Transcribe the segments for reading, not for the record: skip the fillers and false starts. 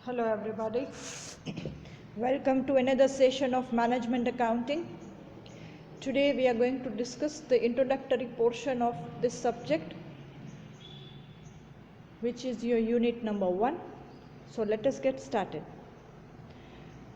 Hello everybody. Welcome to another session of Management Accounting. Today we are going to discuss the introductory portion of this subject, which is your unit number 1. So let us get started.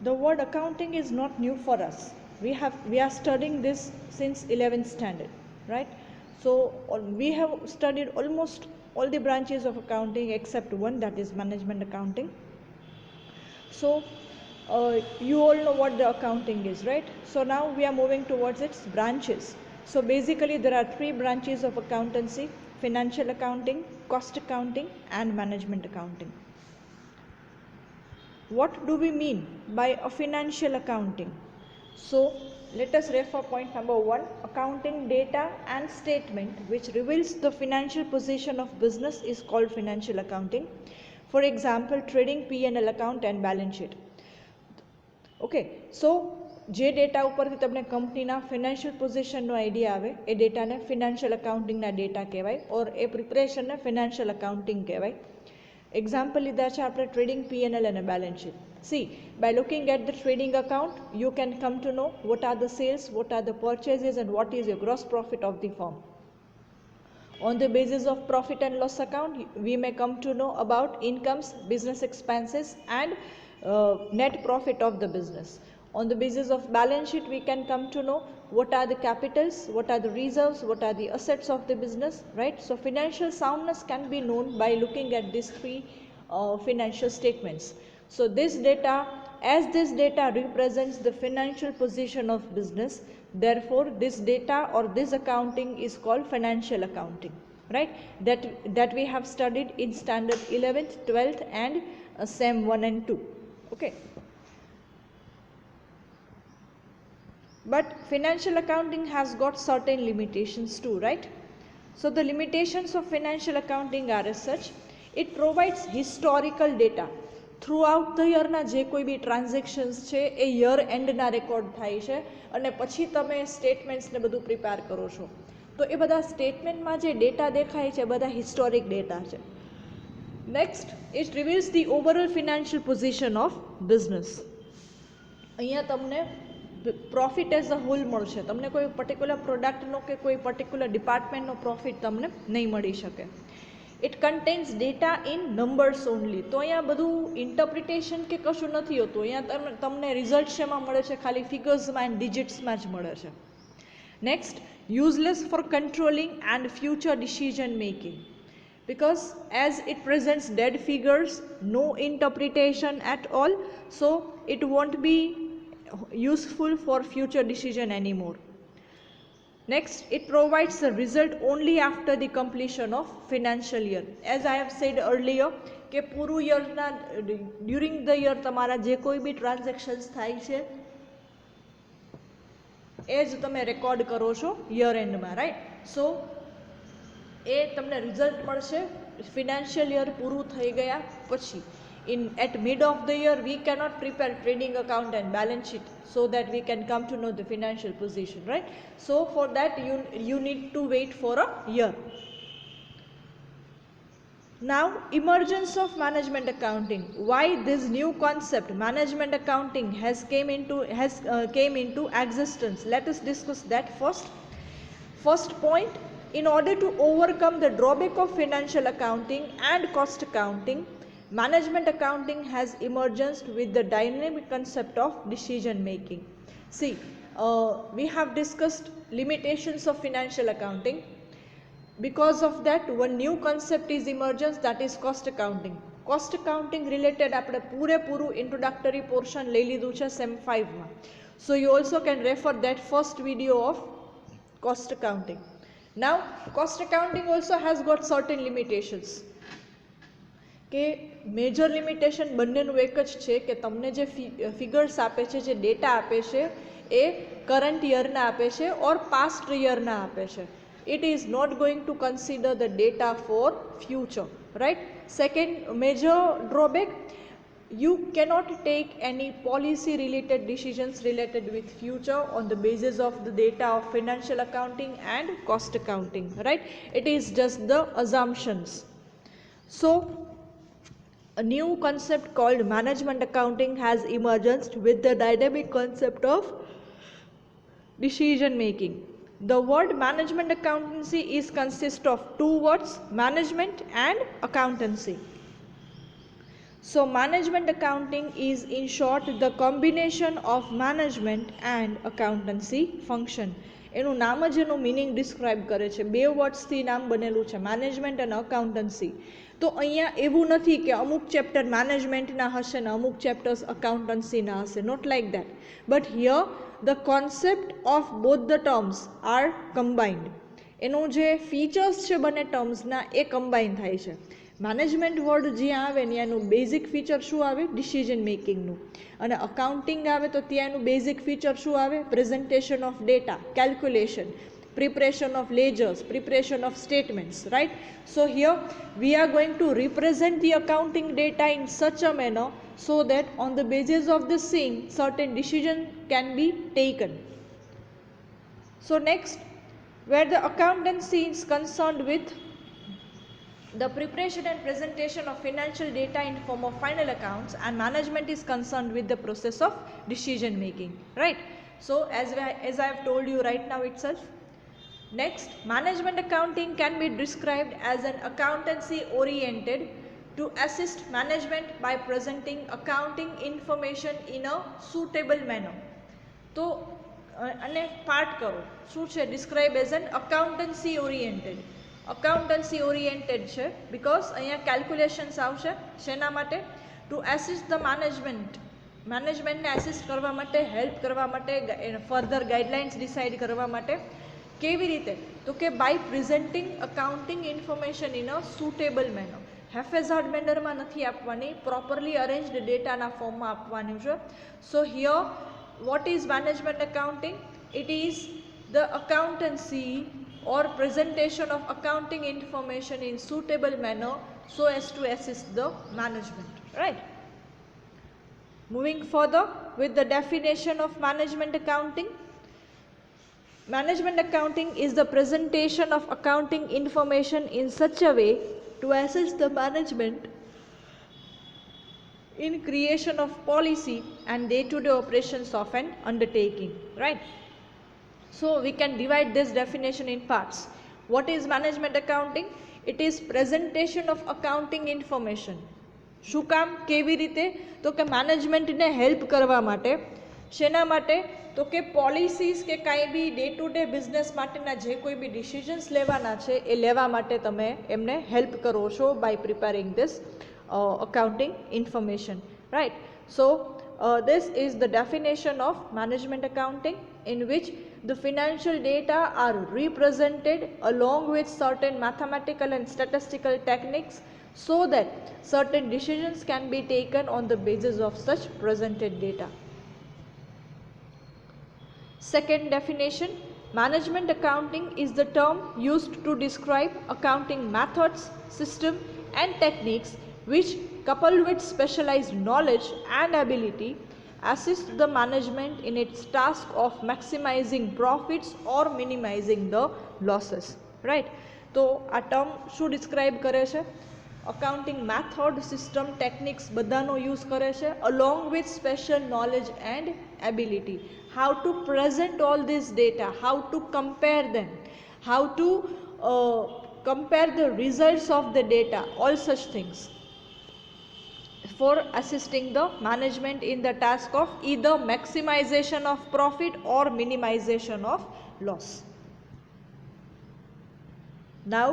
The word accounting is not new for us. We are studying this since 11th standard, right? So we have studied almost all the branches of accounting except one, that is management accounting. So you all know what the accounting is, right? So now we are moving towards its branches. So basically there are 3 branches of accountancy: financial accounting, cost accounting and management accounting. What do we mean by a financial accounting? So let us refer point number 1, accounting data and statement which reveals the financial position of business is called financial accounting. For example, trading P&L account and balance sheet. Okay so જે data ઉપરથી તમને કંપનીના financial પોઝિશનનો idea આવે એ ડેટાને financial અકાઉન્ટિંગના data કહેવાય ઓર એ પ્રિપરેશનને financial accounting કહેવાય. Example લીધા છે આપણે ટ્રેડિંગ P&L અને balance sheet. See, by looking at the trading account, you can come to know what are the sales, what are the purchases and what is your gross profit of the firm. On the basis of profit and loss account, we may come to know about incomes, business expenses and net profit of the business. On the basis of balance sheet, we can come to know what are the capitals, what are the reserves, what are the assets of the business, right? So financial soundness can be known by looking at these 3 financial statements. So this data represents the financial position of business, therefore this data or this accounting is called financial accounting, right? That we have studied in standard 11th, 12th and SEM 1 and 2. Okay, but financial accounting has got certain limitations too, right? So the limitations of financial accounting are as such: it provides historical data. Throughout the યરના જે કોઈ બી transactions છે એ year એન્ડના record થાય છે અને પછી તમે સ્ટેટમેન્ટ્સને બધું પ્રિપેર કરો છો. તો એ બધા સ્ટેટમેન્ટમાં જે ડેટા દેખાય છે બધા હિસ્ટોરિક ડેટા છે. Next, it રિવીલ્સ the overall financial position of business. અહીંયા તમને પ્રોફિટ એઝ અ હોલ મળશે, તમને કોઈ પર્ટિક્યુલર પ્રોડક્ટનો કે કોઈ પર્ટિક્યુલર ડિપાર્ટમેન્ટનો પ્રોફિટ તમને નહીં મળી શકે. It contains data in numbers only. તો અહીંયા બધું ઇન્ટરપ્રિટેશન કે કશું નથી હોતું. અહીંયા તમને રિઝલ્ટ શેમાં મળે છે? ખાલી ફિગર્સમાં એન્ડ ડિજિટ્સમાં જ મળે છે. Next, useless for controlling and future decision making, because as it presents dead figures, no interpretation at all, so it won't be useful for future decision anymore. Next, it provides the result only after the completion of financial year. As I have said earlier કે પૂરું યરના during the year તમારા જે કોઈ બી transactions થાય છે એ જ તમે record કરો છો યર એન્ડમાં, રાઈટ? સો એ તમને રિઝલ્ટ મળશે ફિનાન્શિયલ યર પૂરું થઈ ગયા પછી. At mid of the year, we cannot prepare trading account and balance sheet so that we can come to know the financial position, right? So for that you need to wait for a year. Now, emergence of management accounting. Why this new concept management accounting came into existence? Let us discuss that first. First point, in order to overcome the drawback of financial accounting and cost accounting, management accounting has emerged with the dynamic concept of decision making. See, we have discussed limitations of financial accounting. Because of that, one new concept is emergence, that is cost accounting. Cost accounting related આપણે પૂરેપૂરું introductory portion લઈ લીધું છે SEM 5 માં. So you also can refer that first video of cost accounting. Now, cost accounting also has got certain limitations. કે major limitation બંનેનું એક જ છે કે તમને જે ફિગર્સ આપે છે, જે ડેટા આપે છે એ કરંટ યરના આપે છે ઓર પાસ્ટ યરના આપે છે. It is not going to consider the data for future, right? Second major drawback, you cannot take any policy related decisions related with future on the basis of the data of financial accounting and cost accounting, right? It is just the assumptions. So a new concept called management accounting has emerged with the dynamic concept of decision making. The word management accountancy is consist of two words, management and accountancy. So management accounting is in short the combination of management and accountancy function. એનું નામ જ એનું meaning describe કરે છે. બે વર્ડ્સથી નામ બનેલું છે, મેનેજમેન્ટ અને અકાઉન્ટન્સી. તો અહીંયા એવું નથી કે અમુક ચેપ્ટર મેનેજમેન્ટના હશે ને અમુક ચેપ્ટર્સ અકાઉન્ટન્સીના હશે, not like that. But here the concept of both the terms are combined. એનું જે ફીચર્સ છે બંને ટર્મ્સના એ કમ્બાઇન થાય છે. મેનેજમેન્ટ વર્ડ જ્યાં આવે ને એનું બેઝિક ફીચર શું આવે? ડિસિઝન મેકિંગનું. અને અકાઉન્ટિંગ આવે તો ત્યાં એનું બેઝિક ફીચર શું આવે? Presentation of data, calculation, preparation of ledgers, preparation of statements, right? So here we are going to represent the accounting data in such a manner so that on the basis of the same certain decision can be taken. So next, where the accountancy is concerned with the preparation and presentation of financial data in form of final accounts, and management is concerned with the process of decision making, right? So as I have told you right now itself. Next, management accounting can be described as an accountancy oriented to assist management by presenting accounting information in a suitable manner. તો અને part કરો શું છે? Describe as an accountancy oriented. Accountancy oriented છે because અહીંયા calculations આવશે. શેના માટે? ટુ એસિસ્ટ ધ મેનેજમેન્ટને એસિસ્ટ કરવા માટે, હેલ્પ કરવા માટે, ફર્ધર ગાઈડલાઇન્સ ડિસાઇડ કરવા માટે. કેવી રીતે? તો કે by presenting accounting information in a suitable manner. Haphazard મેનરમાં નથી આપવાની, પ્રોપરલી અરેન્જડ ડેટાના ફોર્મમાં આપવાનું છે. So here what is management accounting? It is the accountancy or presentation of accounting information in suitable manner so as to assist the management, right? Moving further with the definition of management accounting. Management accounting is the presentation of accounting information in such a way to assist the management in creation of policy and day-to-day operations of an undertaking, right? So we can divide this definition in parts. What is management accounting? It is presentation of accounting information. શું કામ? કેવી રીતે? તો કે મેનેજમેન્ટને help કરવા માટે. શેના માટે? તો કે પોલિસીસ કે કાંઈ બી ડે ટુ ડે બિઝનેસ માટેના જે કોઈ બી ડિસિઝન્સ લેવાના છે એ લેવા માટે તમે એમને હેલ્પ કરો છો by preparing this accounting information, right? So this is the definition of management accounting, in which the financial data are represented along with certain mathematical and statistical techniques so that certain decisions can be taken on the basis of such presented data. Second definition, management accounting is the term used to describe accounting methods, system and techniques which, coupled with specialized knowledge and ability, assist the management in its task of maximizing profits or minimizing the losses, right? તો આ term શું describe કરે છે? Accounting method, system, techniques બધાનો use કરે છે along with special knowledge and ability. How to present all this data, how to compare them, how to compare the results of the data, all such things, for assisting the management in the task of either maximization of profit or minimization of loss. Now,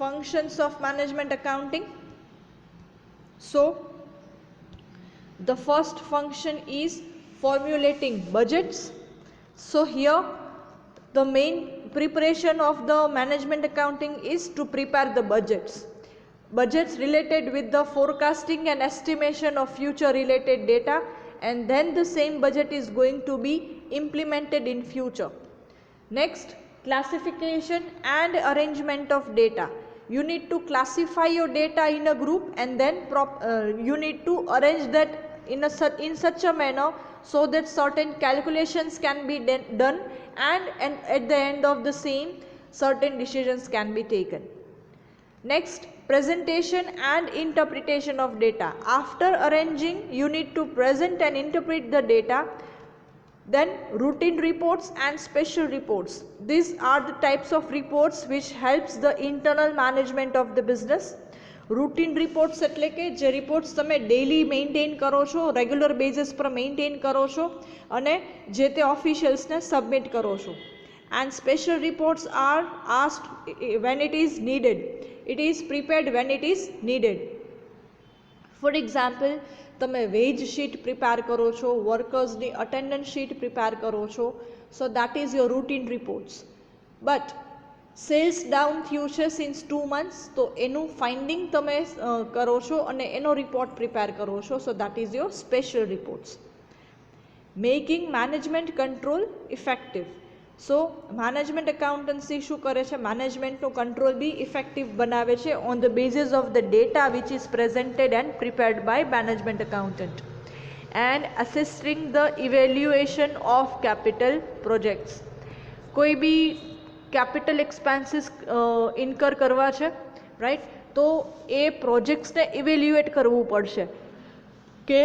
functions of management accounting. So, the first function is formulating budgets. So here the main preparation of the management accounting is to prepare the budgets related with the forecasting and estimation of future related data, and then the same budget is going to be implemented in future. Next, classification and arrangement of data. You need to classify your data in a group and then you need to arrange that in such a manner so that certain calculations can be done and at the end of the same certain decisions can be taken. Next, presentation and interpretation of data. After arranging, you need to present and interpret the data. Then routine reports and special reports. These are the types of reports which helps the internal management of the business. Routine reports એટલે કે જે reports તમે daily maintain કરો છો, regular basis પર maintain કરો છો અને જે તે ઓફિશિયલ્સને સબમિટ કરો છો. And special reports are asked when it is needed. It is prepared when it is needed. For example, તમે વેજ શીટ પ્રિપેર કરો છો, વર્કર્સની અટેન્ડન્સ શીટ પ્રિપેર કરો છો, so that is your routine reports. But sales down થયું છે since 2 months, તો એનું ફાઇન્ડિંગ તમે કરો છો અને એનો રિપોર્ટ પ્રિપેર કરો છો, so that is your special reports. Making management control effective. So management accountancy શું કરે છે? મેનેજમેન્ટનો કંટ્રોલ બી ઇફેક્ટિવ બનાવે છે on the basis of the data which is presented and prepared by management accountant. And assisting the evaluation of capital projects. કોઈ બી capital expenses ઇન્કર કરવા છે, રાઈટ, તો એ પ્રોજેક્ટ્સને ઇવેલ્યુએટ કરવું પડશે કે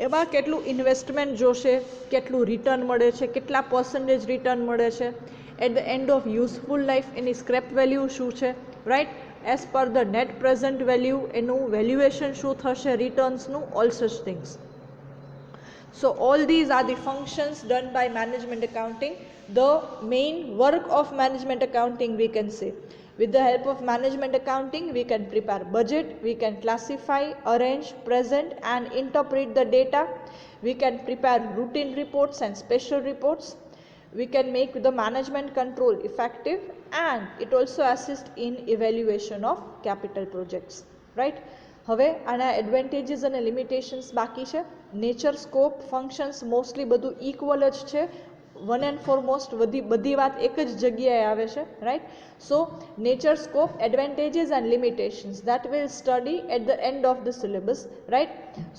એમાં કેટલું ઇન્વેસ્ટમેન્ટ જોશે, કેટલું રિટર્ન મળે છે, કેટલા પર્સન્ટેજ રિટર્ન મળે છે, at the end of useful life any scrap value શું છે, right, as per the net present value એનું વેલ્યુએશન શું થશે રિટર્ન્સનું, all such things. So all these are the functions done by management accounting, the main work of management accounting we can say. With the help of management accounting, we can prepare budget, we can classify, arrange, present and interpret the data. We can prepare routine reports and special reports. We can make the management control effective, and it also assists in evaluation of capital projects, right? હવે આના advantages અને limitations બાકી છે. Nature, scope, functions mostly બધું equal જ છે. One and foremost બધી વાત એક જ જગ્યાએ આવે છે, right. So nature, scope, advantages and limitations that will study at the end of the syllabus, right?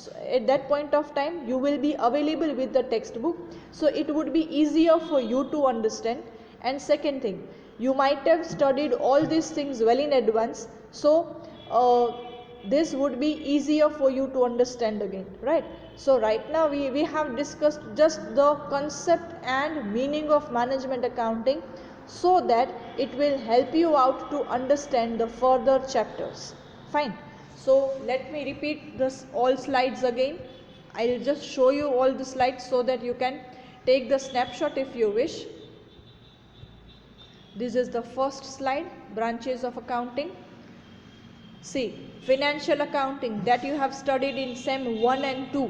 So at that point of time you will be available with the textbook, so it would be easier for you to understand. And second thing, you might have studied all these things well in advance, so this would be easier for you to understand again, right? So right now we have discussed just the concept and meaning of management accounting, so that it will help you out to understand the further chapters. Fine. So let me repeat this all slides again. I will just show you all the slides so that you can take the snapshot if you wish. This is the first slide, branches of accounting. See, financial accounting that you have studied in SEM 1 and 2.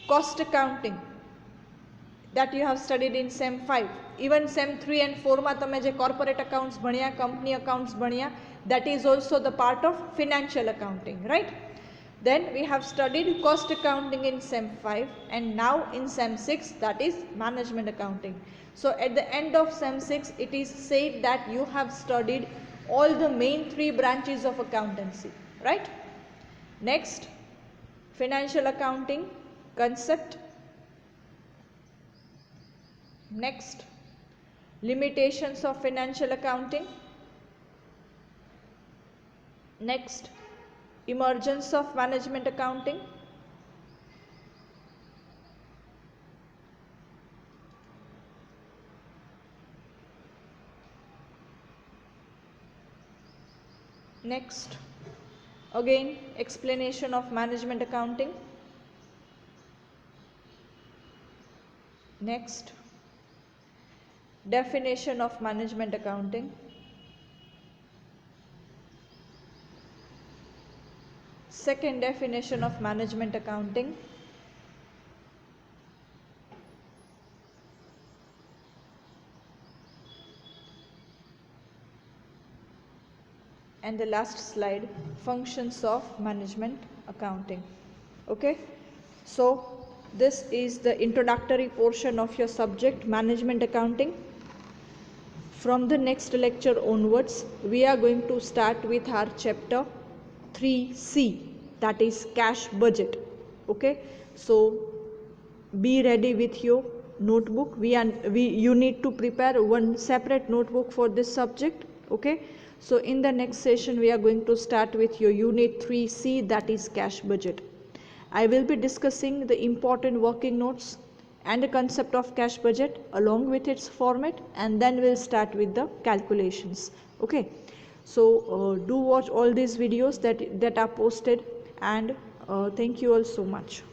Cost accounting that you have studied in SEM 5. Even SEM 3 and 4 માં તમે જે corporate accounts ભણ્યા, company accounts ભણ્યા, that is also the part of financial accounting, right? Then we have studied cost accounting in SEM 5, and now in SEM 6 that is management accounting. So at the end of SEM 6 it is said that you have studied all the main 3 branches of accountancy, right? Next, financial accounting concept. Next, limitations of financial accounting. Next, emergence of management accounting. Next, again explanation of management accounting. Next, definition of management accounting. Second definition of management accounting. And the last slide, functions of management accounting. Okay, so this is the introductory portion of your subject management accounting. From the next lecture onwards, we are going to start with our chapter 3C, that is cash budget. Okay, so be ready with your notebook. You need to prepare one separate notebook for this subject. Okay, so in the next session we are going to start with your unit 3C, that is cash budget. I will be discussing the important working notes and the concept of cash budget along with its format, and then we'll start with the calculations. Okay, so do watch all these videos that are posted, and thank you all so much.